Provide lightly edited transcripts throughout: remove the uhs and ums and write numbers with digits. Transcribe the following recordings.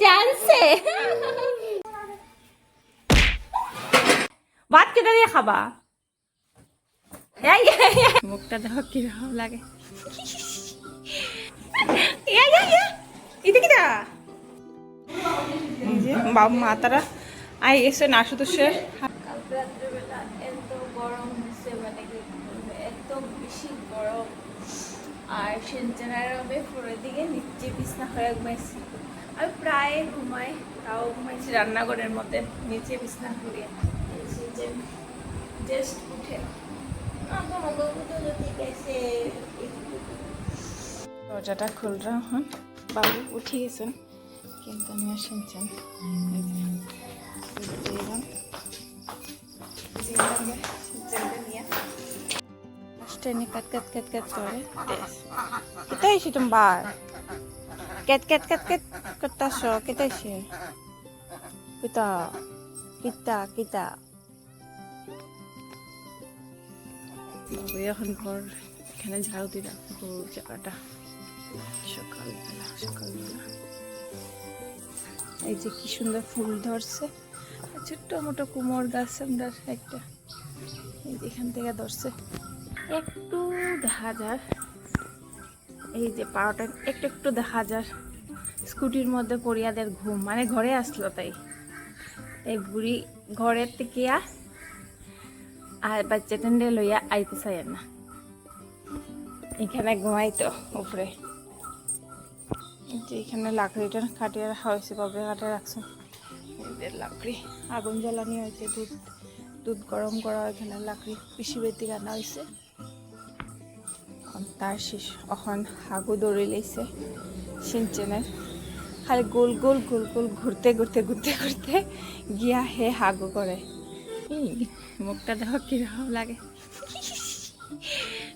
জানছে ভাত কেটে দিয়ে খাবা মুখটা দেখো কিরকম লাগে মাতারা আই এসে না শুধু সে রাত্রেবেলা এত গরম হচ্ছে মানে এত বেশি গরম আর সেঞ্চনার হবে পরের দিকে নিচে বিছনা হয়ে ঘুমাইছি আমি প্রায় ঘুমাই তাও ঘুমাইছি রান্নাঘরের মধ্যে নিচে বিছনা ঘুরিয়ে জাস্ট উঠে দরজাটা খুললাম এখন বাবু উঠে গেছেন কিন্তু আমি আর শুনছেন কাট করে কোথায় এসে তুমি বার ক্যাট করতেছ কোথায় এসে কিতা কিতা কিতা বাবু এখন ঘর এখানে ঝাড়ু দিয়ে রাখবো জায়গাটা সকালবেলা এই যে কি সুন্দর ফুল ধরছে ছোট্ট মোটো কুমোর গাছ আমরা একটা এই যে এখান থেকে ধরছে একটু দেখা যায় এই যে পাড়াটা একটু দেখা যায় স্কুটির মধ্যে পড়িয়াদের ঘুম মানে ঘরে আসলো তাই এই বুড়ি ঘরের থেকে আর বাচ্চা টেন্ডে লইয়া আইতে চাই না এখানে ঘুমাইতো উপরে যে এখানে লাকড়িটা কাটিয়ে রাখা হয়েছে বাবরে কাটে রাখছে এদের লাকড়ি আগুন জ্বালানি হয়েছে দুধ গরম করা এখানে লাকড়ি পিসি বেতি রান্না হয়েছে তার শেষ এখন হাগু দৌড়ে লেছে সিনচেনের খালি গোল গোল ঘুরতে গিয়া হে হাগু করে মুখটা দেখো কিরকম লাগে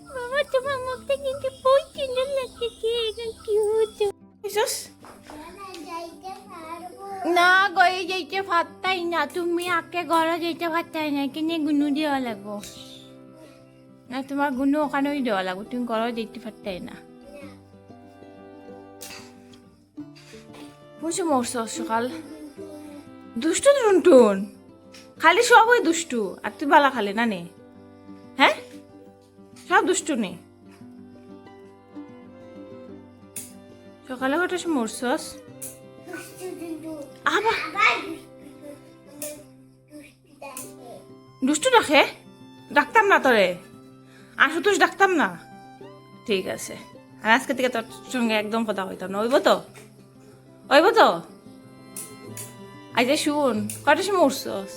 বাবা তোমার মুখটা কিন্তু বহুত সুন্দর লাগছে না গয়ে যাইতে ভাতটাই না তুমি আগে ঘরে যাইতে ভাতটাই না কিনে গুনু দেওয়া লাগবো না তোমার গুনু ওখানেই দেওয়া লাগবো তুমি ঘরে যাইতে ভাতটাই না বুঝছো মরছ সকাল দুষ্টু টুনটুন খালি সব ওই দুষ্টু আর তুই বালা খালি না নে হ্যাঁ সব দুষ্টু নে সকালে কটার সময় মরছস আবার দুষ্টু ডাকে ডাকতাম না তোরে আশুতোষ ডাকতাম না ঠিক আছে আর আজকে থেকে তোর সঙ্গে একদম কথা হইতাম না ওইব তো আজ শুন কটার সময় উঠছস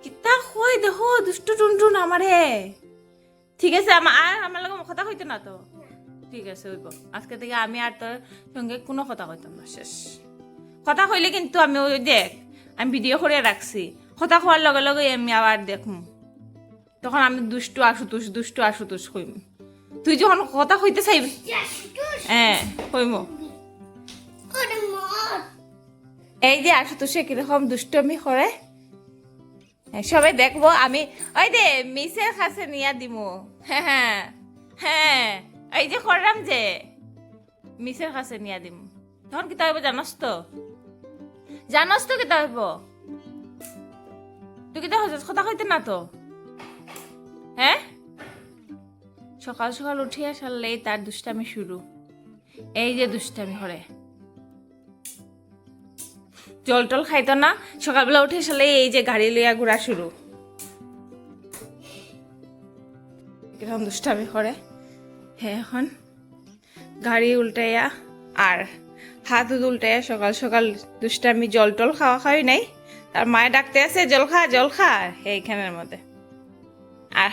কিতা কই দেখো দুষ্টু টুনটুন আমারে ঠিক আছে আমার লগে কথা হইতো না তো ঠিক আছে হইব আজকে থেকে আমি আর তোর সঙ্গে কোনো কথা কইতাম না শেষ কথা কইলে কিন্তু আমি ওই দেখ আমি ভিডিও করে রাখছি কথা কওয়ার লগে লগে আমি আবার দেখুম তখন আমি দুষ্টু আশুতোষ কইম তুই যখন কথা কইতে চাইবি হ্যাঁ কইম এই যে আশুতোষে কিরকম দুষ্টমি করে সবাই দেখবো আমি ওই দে মিসের কাছে নিয়ে দিমু হ্যাঁ এই যে করলাম যে মিসের কাছে নিয়ে দিম তখন কি হইব জানস তো কি হইব তুই কি কথা কইতে না তো হ্যাঁ সকাল উঠিয়া সারলেই তার দুষ্টামি শুরু এই যে দুষ্টামি করে জল টল খাইতো না সকালবেলা উঠে সালে এই যে গাড়ি লইয়া ঘোরা শুরু কিরকম দুষ্টামি করে হ্যাঁ এখন গাড়ি উল্টাইয়া আর হাত উল্টাইয়া সকাল দুষ্টামি জল টল খাওয়াই নাই তার মায়ে ডাকতে আছে জল খা এইখানের মধ্যে আর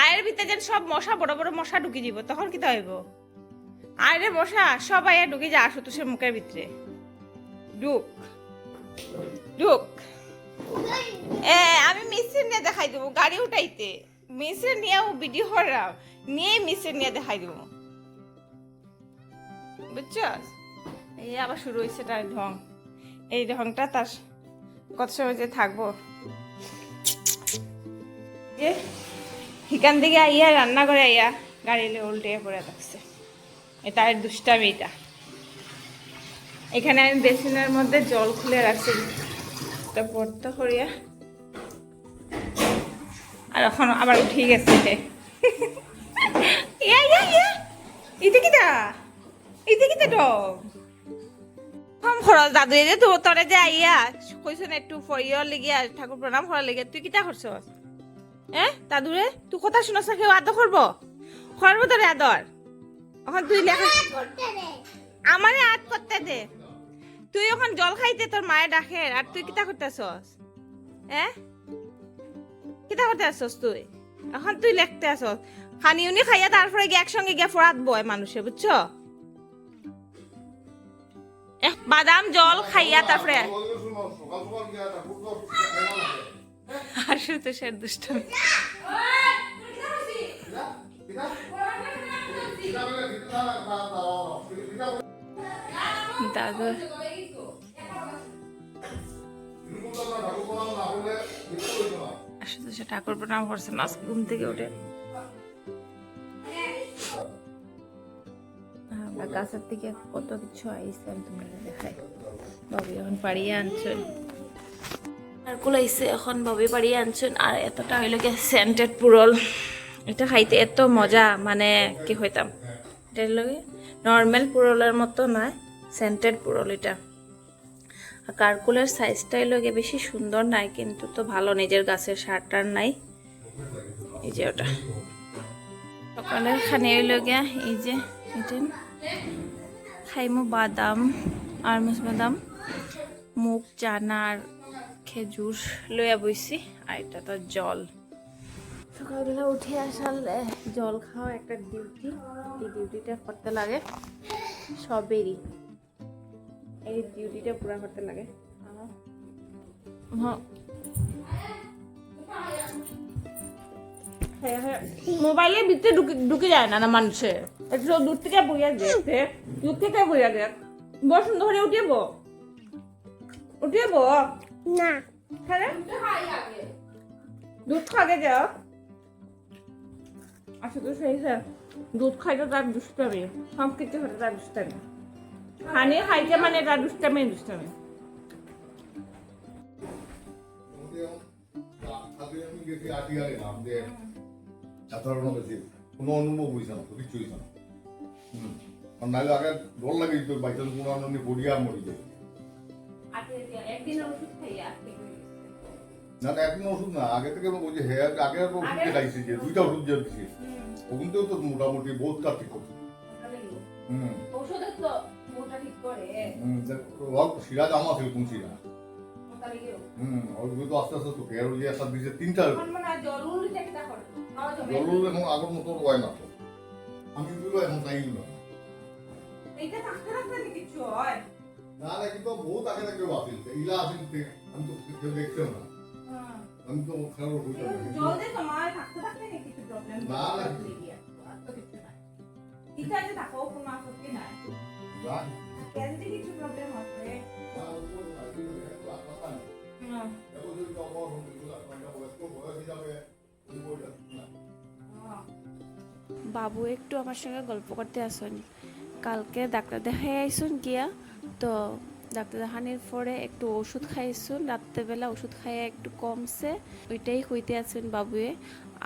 আয়ের ভিতরে যেন সব মশা বড় মশা ঢুকি দিব তখন কি হইব আয়ের মশা সব আয়া ঢুকি যা আশুতোষের মুখের ভিতরে ঢুক আমি মিস্ত্রি নিয়ে দেখাই দেবো গাড়ি উঠাইতে মিস্ত্রি নিয়েও ভিডিও করাম নিয়ে মিস্ত্রি নিয়ে দেখাই দেবো বুঝছস এই আবার শুরু হয়েছে তার ঢং এই ঢংটা তার কত সময় যে থাকবো যে এখান থেকে আইয়া রান্না করে আইয়া গাড়ি উল্টে পড়ে থাকছে এটা দুষ্টামি এটা এখানে আমি বেসিনের মধ্যে জল খুলে রাখছি এটা ভর্তা করিয়া আর এখন আবার উঠে গেছে ইতে কিটা ডগ কম খরচ দাদু যে তোরে যে আইয়া কইছ না একটু ফরিয়া লেগিয়া ঠাকুর প্রণাম করার লেগে তুই কিটা করছস দাদুরে তুই কথা শুনছ না কেউ আদর করবো তোরে আদর এখন তুই লেখা আমারে আদ করতে দে তুই এখন জল খাইতে তোর মায়ের ডাকে আর তুই কিতা করতেছস কিতা করতে আসছস তুই এখন তুই লেখতে আসছস খানি উনি খাইয়া তারপরে গিয়ে একসঙ্গে গিয়ে ফোরাত বয় মানুষে বুঝছো বাদাম জল খাইয়া তারপরে আর শুধু সে দুষ্ট দাদু আসলে সে ঠাকুর প্রণাম করছে না ঘুম থেকে উঠে গাছের থেকে কত কিছু আইসে আমি তোমাদের দেখাই বাবু এখন পাড়িয়ে আনছেন আর কুলাইছে এখন বাবু পাড়িয়ে আনছেন আর এতটা হইল গিয়ে সেন্টেড পুরল এটা খাইতে এত মজা মানে কি হইতাম এটা হইল নর্মাল পুরলের মতো নয় সেন্টেড পুরল এটা কারকুলের সাইজটা হইল গিয়ে বেশি সুন্দর নাই কিন্তু তো ভালো নিজের গাছের সারটার নাই এই যে ওটা সকালের খানে হইল গিয়া এই যে এটা খাইমু বাদাম আরমুজ বাদাম মুগ চানার খেজুর লইয়া বইছি আর এটা তো জল সকালবেলা উঠে আসালে জল খাওয়া একটা ডিউটি এই ডিউটিটা করতে লাগে সবেরই এই ডিউটিটা পুরা করতে লাগে মোবাইলের ভিতরে ঢুকে যায় না মানুষের একটু দূর থেকে বইয়া দেখতে দূর থেকে বইয়া দেখ বড় সুন্দর করে উঠিয়ে না দুধ খাগে যাও আচ্ছা তো সেই স্যার দুধ খাইতে তার দুষ্টামি সব কিছু হতে তার দুষ্টামি খানে খাইতে মানে তার দুষ্টামি কোনো অনুভব হয়েছে না কিছু হয়েছে না নাহলে আগে ডর লাগে বাইচান্স কোনো আমি পড়িয়া মরি যায় না একদিন ওষুধ না আগে থেকে ওই যে হেয়ার আগে ওষুধ খাইছি যে দুইটা ওষুধ যে দিছি ওগুলোতেও তো মোটামুটি বহুতটা ঠিক করছে সিরাজ আমার ছিল কোন সিরা ওইগুলো তো আস্তে আস্তে তো হেয়ার যে একটা দিছে তিনটা জরুর এখন আগের মতো হয় না তো আমি দুটো এখন চাই না না না কিন্তু বহুত আগে থেকে বাতিল ইলা আসিল আমি তো কেউ দেখতেও না আমি তো খারাপ হইতাম না না বাবু একটু আমার সঙ্গে গল্প করতে আসুন কালকে ডাক্তার দেখাই আইসুন গিয়া তো ডাক্তার দেখানোর পরে একটু ওষুধ খাইছুন রাত্রেবেলা ওষুধ খাইয়ে একটু কমছে ওইটাই হইতে আছেন বাবুয়ে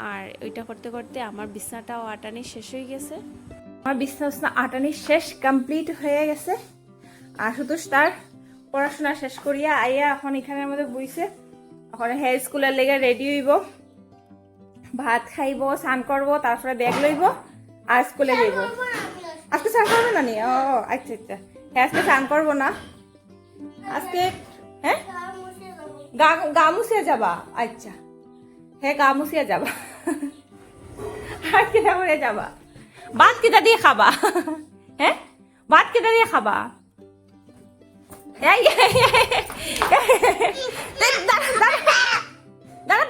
আর ওইটা করতে করতে আমার বিছনাটাও আটানি শেষ হয়ে গেছে আমার বিছনা আটানি শেষ কমপ্লিট হয়ে গেছে আর শুধু তার পড়াশোনা শেষ করিয়া আইয়া এখন এখানের মধ্যে বইছে এখন হে স্কুলের লেগে রেডি হইব ভাত খাইব স্নান করবো তারপরে ব্যাগ লইব আর স্কুলে যাইব আজকে স্নান করবো না নি ও আচ্ছা আচ্ছা হ্যাঁ আজকে স্নান করবো না আজকে হ্যাঁ গা মুছিয়া যাবা আচ্ছা হ্যাঁ গা মুছিয়া যাবা আর কেটা করে যাবা ভাত কেটা দিয়ে খাবা হ্যাঁ ভাত কেটা দিয়ে খাবা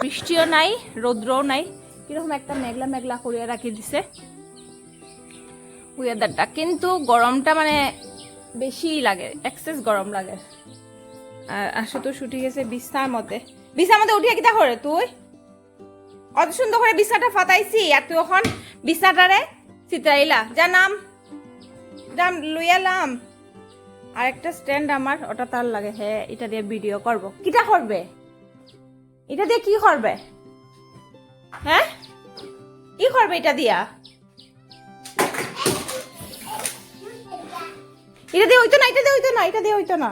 বৃষ্টিও নাই রৌদ্রও নাই কিরকম একটা মেঘলা মেঘলা করিয়া রাখি দিছে ওয়েদারটা কিন্তু গরমটা মানে বেশি লাগে এক্সেস গরম লাগে আর আসলে তো ছুটি গেছে বিছানার মধ্যে উঠিয়ে কিতা করে তুই অত সুন্দর করে বিছানাটা ফাটাইছি আর তুই এখন বিছানাটারে চিত্রাইলা যা নাম লইয়ালাম আর একটা স্ট্যান্ড আমার ওটা তার লাগে, হ্যাঁ এটা দিয়ে ভিডিও করব। কিটা করবে? এটা দিয়ে কি করবে? হ্যাঁ কি করবে এটা দিয়া? এটা দিয়ে হইতো না, এটা দিয়ে হইতো না, এটা দিয়ে হইতো না।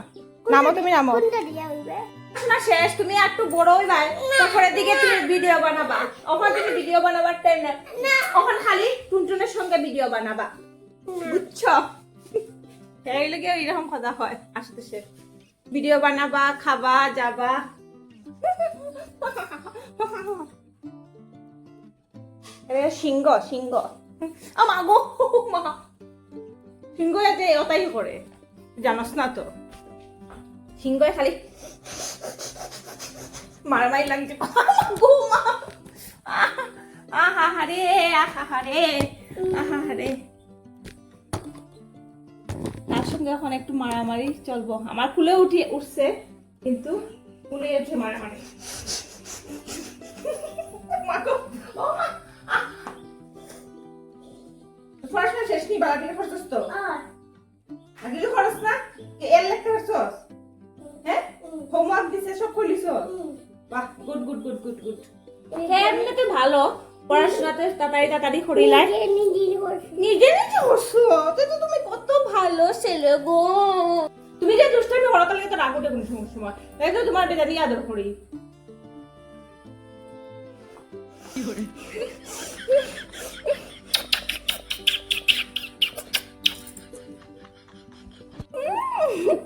নামো তুমি, নামো। কোনটা দিয়া হইবে? না শেষ, তুমি একটু বড় হইবা, তারপরে দিকে তুমি ভিডিও বানাবা। ওখানে তুমি ভিডিও বানাবার টাইম না, ওখানে খালি টুনটুনের সঙ্গে ভিডিও বানাবা, বুঝছো? এই লাগে এরকম কথা হয় আসতেছে। ভিডিও বানাবা, খাবা, যাবা। সিংহ সিংহ আমা গো মা, সিংহ যে ওটাই করে, জানোস না তো? সিংহ খালি মারামারি লাগছে। গো মা, আহা হারে, আহা হারে, আহা হারে। তার সঙ্গে এখন একটু মারামারি চলবো। আমার ফুলে উঠছে, কিন্তু ফুলে উঠছে মারামারি। মা গো, ও মা, পড়াশোনা শেষ কি? বাবা দিকে খরচ তো আগে খরচ না এর লেখতে পারছস? হ্যাঁ হোমওয়ার্ক দিছে, সব করলিস? বাহ, good good good good good. হ্যাঁ এমনিতে ভালো, পড়াশোনাতে তাড়াতাড়ি তাড়াতাড়ি করিলাই। নিজে নিজে করছো তো, তুমি কত ভালো ছেলে গো। তুমি যে দুষ্টামি করো তাহলে তো রাগ ওঠে কোনো সময়, তাই তো তোমার বেটা নিয়ে আদর করি।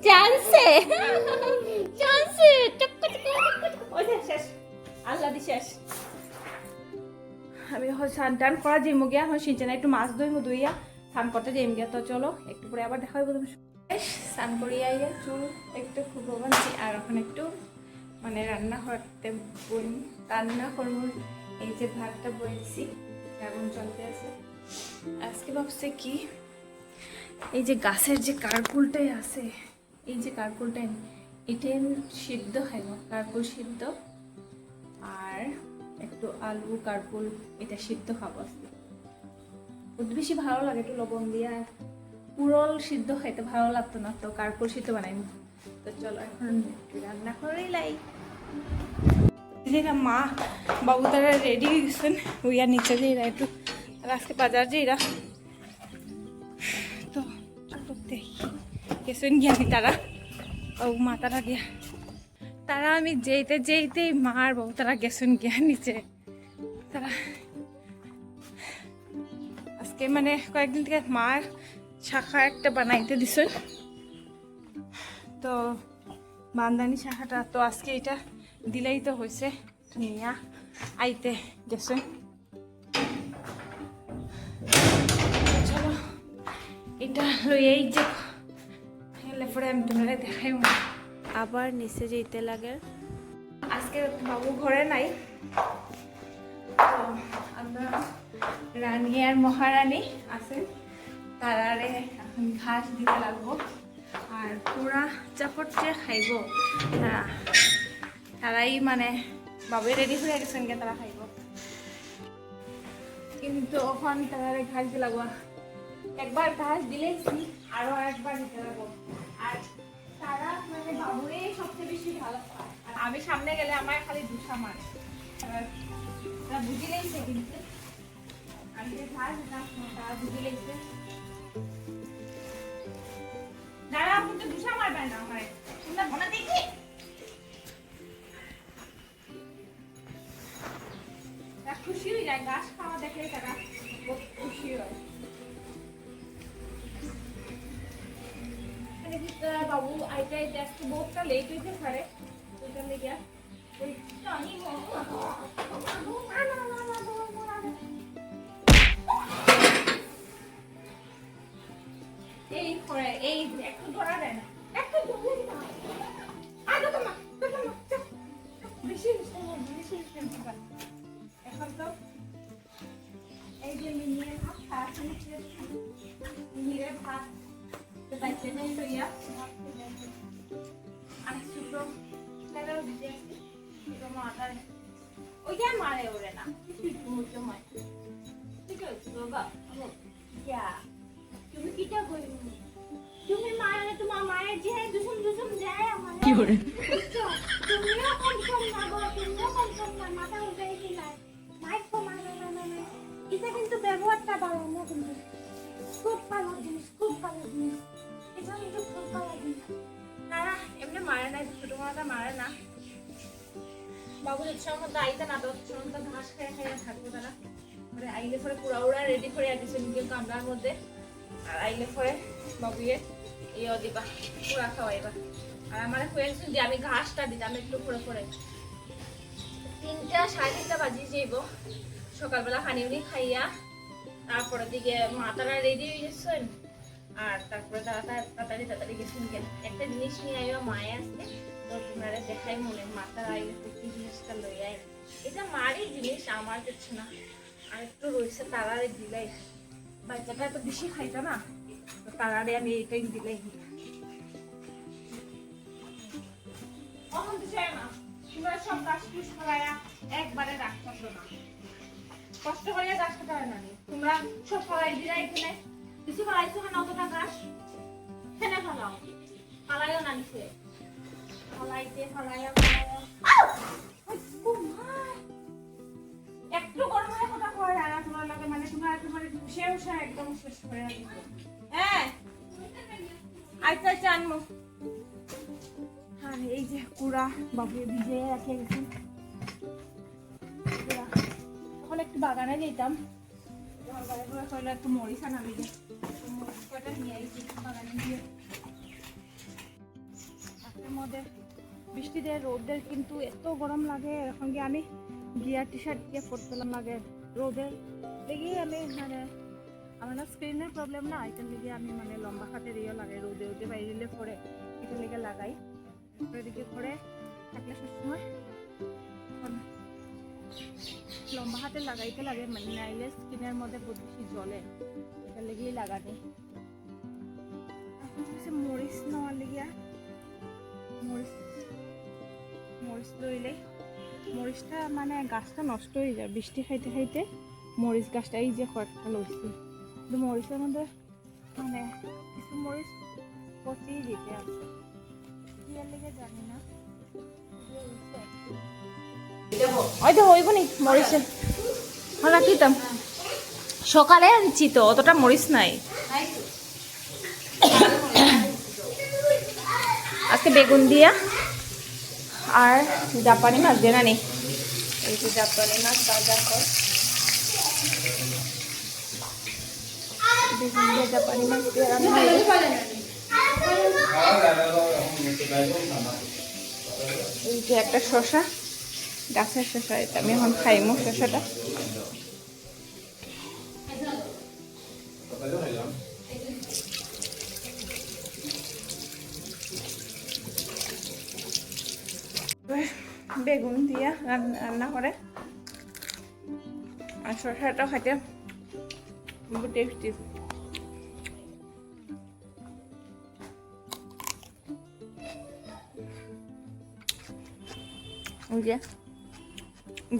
চান্সে চান্সে ওই শেষ, আল্লাহ দি শেষ। আমি স্নান টান করা যাইমু গিয়া, আমার সিনচানা একটু মাছ দইমু, দইয়া স্নান করতে যাইম গিয়া। তো চলো একটু পরে আবার দেখা হইব। স্নান করিয়া আইয়া চুল একটু খুব বানছি, আর এখন একটু মানে রান্না করতে বইম, রান্না করবো। এই যে ভাতটা বইছি, এখন চলতে আছে। আজকে ভাবছে কি, এই যে গাছের যে কারকুলটাই আছে, এই যে কারকুলটাই, এটাই সিদ্ধ খাইব, কারকুল সিদ্ধ আর একটু আলু কারকুল, এটা সিদ্ধ খাবো আজকে। খুব বেশি ভালো লাগে, একটু লবণ দিয়া। পুরল সিদ্ধ খাইতে ভালো লাগতো না, তো কারকুল সিদ্ধ বানাই। তো চলো এখন রান্না করেই লাই। মা বাবু তারা রেডি হয়ে গেছেন, ওইয়া নিচে যাইরা একটু, আজকে বাজার যাইরা। তো গেছেন গিয়া তারা, বাবু মা তারা গিয়া, তারা আমি যেতেই মার বাবু তারা গেছেন গিয়া নিচে। তারা আজকে মানে কয়েকদিন থেকে মার শাখা একটা বানাইতে দিছেন, তো বান্দানি শাখাটা, তো আজকে এটা দিলেই তো হয়েছে, নিয়া আইতে গেছেন। চলো এটা লইয়াই যে পরে আমি তোমাদের দেখাই। আবার নিচে যেতে লাগে। আজকে বাবু ঘরে নাই, তো আমরা রানী আর মহারানী আছে, তারারে এখন ঘাস দিতে লাগবো। আর পুরা চাপট যে খাইব তারাই মানে বাবুই রেডি হয়ে গেছেন গে, তারা খাইব। কিন্তু ওখান তারারে ঘাস দিতে লাগবো, একবার ঘাস দিলেছি, আরো একবার দিতে লাগবো। আর তারা মানে বাবুরে সবচেয়ে বেশি ভালো খায়, আর আমি সামনে গেলে আমার খালি দুসা মারে। তারা বুঝি লেগেছে, কিন্তু আমি যে ঘাস দিতাম তারা বুঝি লেগেছে। দাঁড়া, আপনি তো দুসা মারবেন না আমার, তোমরা মনে দেখি। তারা খুশি হয়ে যায়, ঘাস খাওয়া দেখলে তারা বহুত খুশি হয়। বাবু আইতে আইতে আজকে বহুতটা লেট হইতে পারে, ওইটা লেগে এই করে এই একটু ধরা দেয় না, একটু বেশি এখন তো এই যে মিনিয়ের ভাত খাওয়া, মিনিয়ের ভাত বাইতে নেই লইয়া অনেক ছোট লাগাও দিতে আসছি, মাথায় ওইটা মারে ওরে না, ঠিক আছে বাবা। তুমি কিটা করি, তুমি মারে, তোমার মায়ের তুমিও কনফার্ম না গো, তুমিও কনফার্ম না, মাথা উল্টাই দিলাই। মাইক তো না। এটা কিন্তু ব্যবহারটা ভালো না কিন্তু। খুব ভালো জিনিস, খুব ভালো জিনিস। এটা কিন্তু খুব ভালো জিনিস। না এমনি মারে না, ছোট মাটা মারে না। বাবু ইচ্ছার মধ্যে আইতে না তো, ইচ্ছার মধ্যে ঘাস খেয়ে থাকবো তারা। পরে আইলে পরে পুরা ওরা রেডি করে দিছে নিজের কামরার মধ্যে। আর আইলে পরে বাবুয়ে ইয়ে দিবা, পুরা খাওয়াইবা। আর আমার হয়েছে যে আমি ঘাসটা দিতাম একটু করে 3টা 3:30 বাজি যাইব। সকালবেলা পানি উনি খাইয়া তারপরে দিকে মাতারা রেডি হয়ে গেছেন। আর তারপরে তাড়াতাড়ি গেছেন। একটা জিনিস নিয়ে আইবা, মায়ে আসছে তো তোমার দেখাই মনে মাতার আইলে কি জিনিসটা লই আই। এটা মারই জিনিস, আমার কিছু না। আর একটু রয়েছে তারারে দিলাই, বাচ্চাটা তো বেশি খাইতো না, তো তারারে আমি এটাই দিলাই। তোমরা সব গাছ পুষ করাইয়া একবারে রাখতে না, কষ্ট করিয়া গাছ কাটা হয় না। তোমরা সব ফলাই দিলা, এখানে কিছু ফলাইছো কেন? অতটা গাছ খেলে ফলাও, ফালাইও না নিচে, ফলাইয়া একটু গরম হয়ে কথা কয় আর তোমার লাগে মানে তোমার সেও একদম শেষ করে দিচ্ছে। হ্যাঁ আচ্ছা আনমো। আর এই যে কুড়া বাবু ভিজে রাখে গেছেন। এখন একটু বাগানে যেতাম, একটু মরিচ আনাবি মরিচটা নিয়ে আইছি বাগানে গিয়ে। আজকের মধ্যে বৃষ্টি দেয়, রোদের কিন্তু এত গরম লাগে। এখন গিয়ে আমি গিয়ার টি শার্ট দিয়ে পরতেলাম লাগে রোদের লেগেই। আমি মানে আমার না স্ক্রিনের প্রবলেম না, এটার লেগে আমি মানে লম্বা হাতের ইয়ে লাগাই, রোদে বাইরে পরে এটার লেগে লাগাই। দিকে পরে থাকলে সবসময় লম্বা হাতে লাগাইতে লাগে, মানে নাইলে স্কিনের মধ্যে বহুত বেশি জ্বলে, এটার লেগেই লাগানি। এখন হচ্ছে মরিচ নেওয়ার লেগিয়া মরিচ লইলে মরিচটা মানে গাছটা নষ্ট হয়ে যায় বৃষ্টি খাইতে মরিচ গাছটা এই যে কয়েকটা লইছি, কিন্তু মরিচের মধ্যে মানে কিছু মরিচ পচিয়ে দিতে আছে, জানি না। ওই তো হইব নি মরিচ রাখিতাম সকালে আনছি তো, অতটা মরিচ নাই। আজকে বেগুন দিয়া আর জাপানি মাছ দিয়ে না নি, এই যে জাপানি মাছ ভাজা হয়, বেগুন দিয়ে জাপানি মাছ দিয়ে রান্না হয়। এই যে একটা শসা, গাছের শসা, এটা আমি এখন খাইমু শসাটা। বেগুন দিয়া রান্না করে, আর শসাটা খাইতে খুব টেস্টি। ওই যে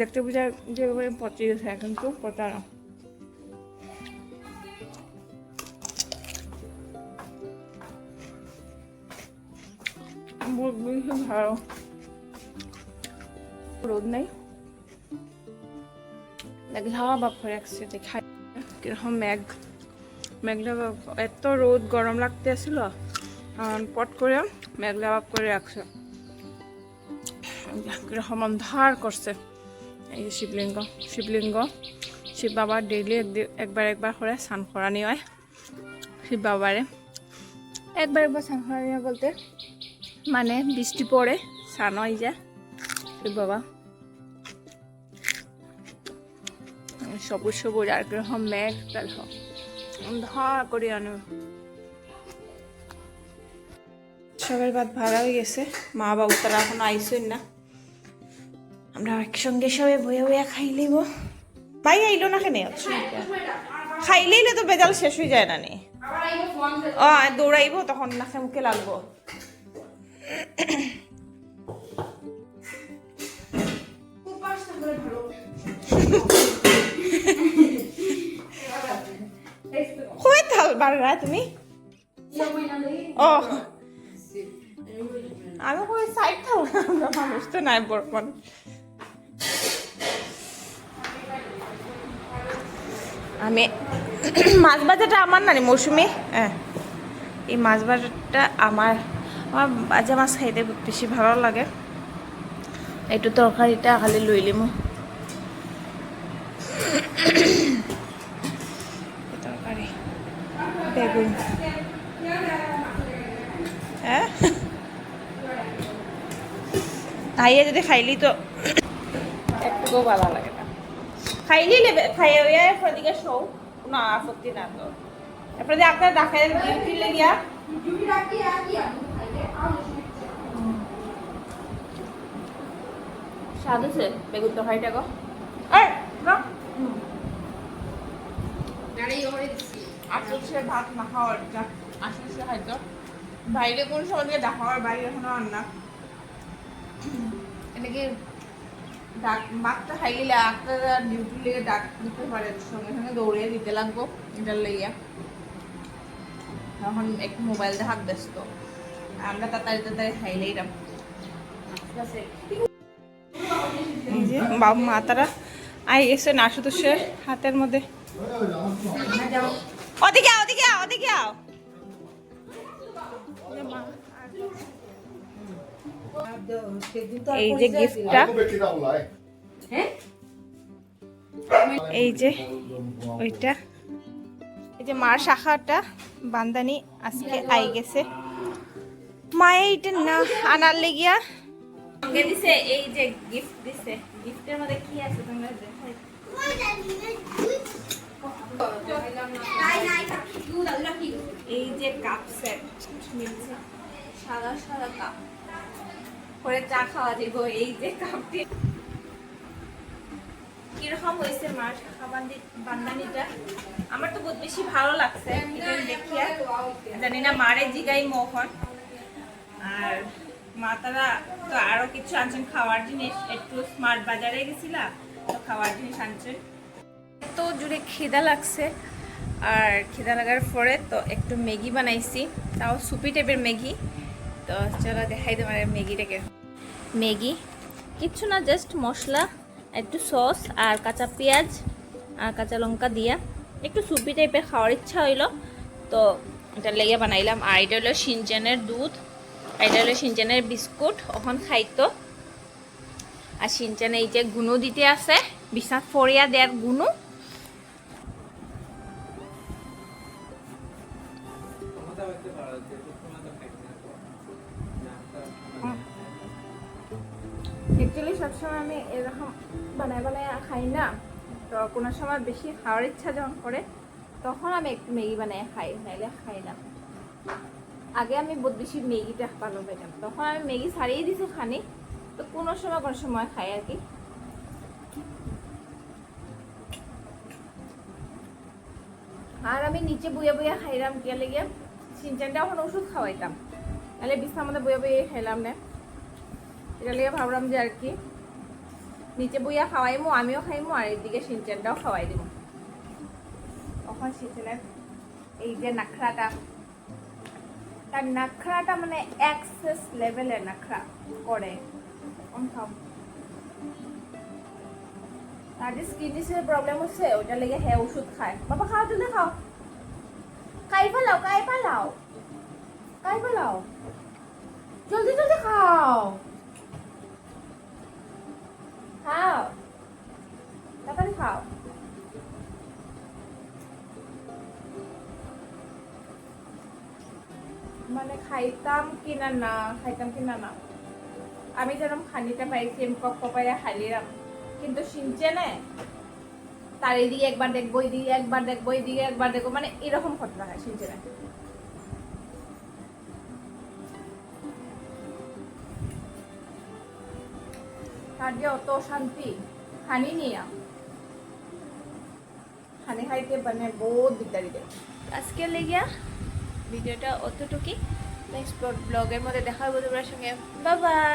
দেখতে বোঝা যেভাবে পচে গেছে, কিন্তু পচা না। ভালো রোদ নেই, হাওয়া বাপ করে রাখছে, দেখাই কিরকম মেঘলা এত রোদ গরম লাগতে আসছিল, পট করে মেঘলা বাপ করে রাখছে, কিরকম অন্ধার করছে। এই যে শিবলিঙ্গ শিব বাবার ডেইলি একবার করে স্নান করানি হয়। শিব বাবারে একবার স্নান করানি হয় বলতে মানে বৃষ্টি পড়ে স্নান হয়ে যায় শিব বাবা। সবুজ আর কিরকম মেঘ দেখো অন্ধার করে আনো। সবের ভাত ভাড়া হয়ে গেছে, মা বাবু তারা এখন আইসই না, আমরা একসঙ্গে সবাই বইয়া খাই লইব। ভাই আইলো না কেন খাইলেইলে তো বেজাল শেষ হয়ে যায় না নি, দৌড়াইব তখন নাকে মুখে লাগবো। কই থাল বাড়া তুমি? ও আমি কই সাইড থাকবো না, আমরা মানুষ তো নাই বড় মানুষ। আমি মাছ ভাজাটা আমার নানি মৌসুমি, হ্যাঁ এই মাছ ভাজাটা আমার ভাজা মাছ খাইতে বেশি ভালো লাগে। একটু তরকারিটা খালি লই লিমু, তরকারি বেগুন, হ্যাঁ খাইয়ে যদি খাইলি তো একটুকু ভালো লাগে না, খাইলি নেবে খাইয়ে এরপর দিকে শো কোনো আপত্তি না তো। এরপর দিয়ে আপনার ডাকাই ডিউটি লেগিয়া স্বাদ আছে বেগুন তরকারিটা গো। আসলে ভাত না খাওয়ার আসলে হয়তো বাইরে কোন সময় দিয়ে দেখাওয়ার বাইরে এখনো আন্না এনেকে ডাক মাছটা খাই গেলে আপনারা ডিউটি লেগে ডাক দিতে পারে, সঙ্গে সঙ্গে দৌড়িয়ে দিতে লাগবো এটার লেগিয়া। এখন একটু মোবাইল দেখার ব্যস্ত, আমরা তাড়াতাড়ি তাড়াতাড়ি খাইলেই রাম। ঠিক আছে এই যে বাবু মা তারা আই গেছে আশুতোষের হাতের মধ্যে। ওদিকে আও, ওদিকে আও, ওদিকে আও। এই যে গিফটটা, এই যে ওইটা, এই যে মার শাখাটা বান্দানি আজকে আই গেছে। মায়ে এইটা না আনার লেগিয়া সঙ্গে দিছে, এই যে গিফট দিছে। গিফটের মধ্যে কি আছে তোমরা দেখাই। এই যে কাপ সেট মিলছে, সাদা সাদা কাপ করে চা খাওয়া দিব। এই যে কাপটি কিরকম হয়েছে মার শাখা বান্দানিটা, আমার তো বহুত বেশি ভালো লাগছে এটা দেখিয়া। জানি না মারে জিগাই মোহন আর মা তারা তো আরো কিছু আনছেন খাওয়ার জিনিস। একটু স্মার্ট বাজারে গেছিলা তো খাওয়ার জিনিস আনছেন। তো জুড়ে খিদা লাগছে, আর খিদা লাগার পরে তো একটু ম্যাগি বানাইছি, তাও সুপি টাইপের ম্যাগি। তো চলো দেখাই তোমার ম্যাগিটাকে। ম্যাগি কিচ্ছু না, জাস্ট মশলা, একটু সস আর কাঁচা পেঁয়াজ আর কাঁচা লঙ্কা দিয়া একটু সুপি টাইপের খাওয়ার ইচ্ছা হইলো তো এটা লেগে বানাইলাম। আর এটা হলো সিনচানের দুধ, এটা হলো সিনচানের বিস্কুট, ওখান খাইতো। আর সিনচানে এই যে গুনো দিতে আছে, বিছাত ফরিয়া দেয়ার গুনো। অ্যাকচুয়ালি সবসময় আমি এরকম বানায় বানায় খাই না, তো কোনো সময় বেশি খাওয়ার ইচ্ছা যখন করে তখন আমি একটু ম্যাগি বানায় খাই, নাইলে খাই না। আগে আমি বহুত বেশি ম্যাগিটা ভালো পাইতাম, তখন আমি ম্যাগি ছাড়িয়ে দিছি খানি, তো কোনো সময় খাই আর কি। আর আমি নিচে বইয়া বইয়া খাইলাম কে লেগে, সিনচানটা এখন ওষুধ খাওয়াইতাম, তাহলে বিছানার মধ্যে বইয়া বইয়া খাইলাম না। এটা লেগে ভাবলাম যে আর কি নিচে বইয়া খাওয়াইমো, আমিও খাইমো আর এদিকে সিনচানটাও খাওয়াই দিব। তখন সিনচানের এই যে নাখরাটা, তার নাখরাটা মানে এক্সেস লেভেলের নাখরা করে। তার যে স্কিন ডিসিজের প্রবলেম হচ্ছে, ওটা লেগে হ্যাঁ ওষুধ খায়। বাবা খাও, জলদি খাও, খাই ফেলাও, খাই ফেলাও, খাই ফেলাও, জলদি জলদি খাও, খাও তাড়াতাড়ি খাও। মানে খাইতাম কিনা না, আমি যেরকম খানিটা পাইছি আমি কপাইয়া খাইলাম, কিন্তু সিনচেনে তার এদিকে একবার দেখবো, এদিকে একবার দেখবো, এদিকে একবার দেখবো, মানে এরকম ঘটনা হয় সিনচেনে। তার যে অত শান্তি খানি নিয়া খানি খাইতে মানে বহুত দিকদারি দেয়। আজকে লেগিয়া ভিডিওটা অতটুকুই, নেক্সট ব্লগের মধ্যে দেখা হবে তোমার সঙ্গে। Bye bye.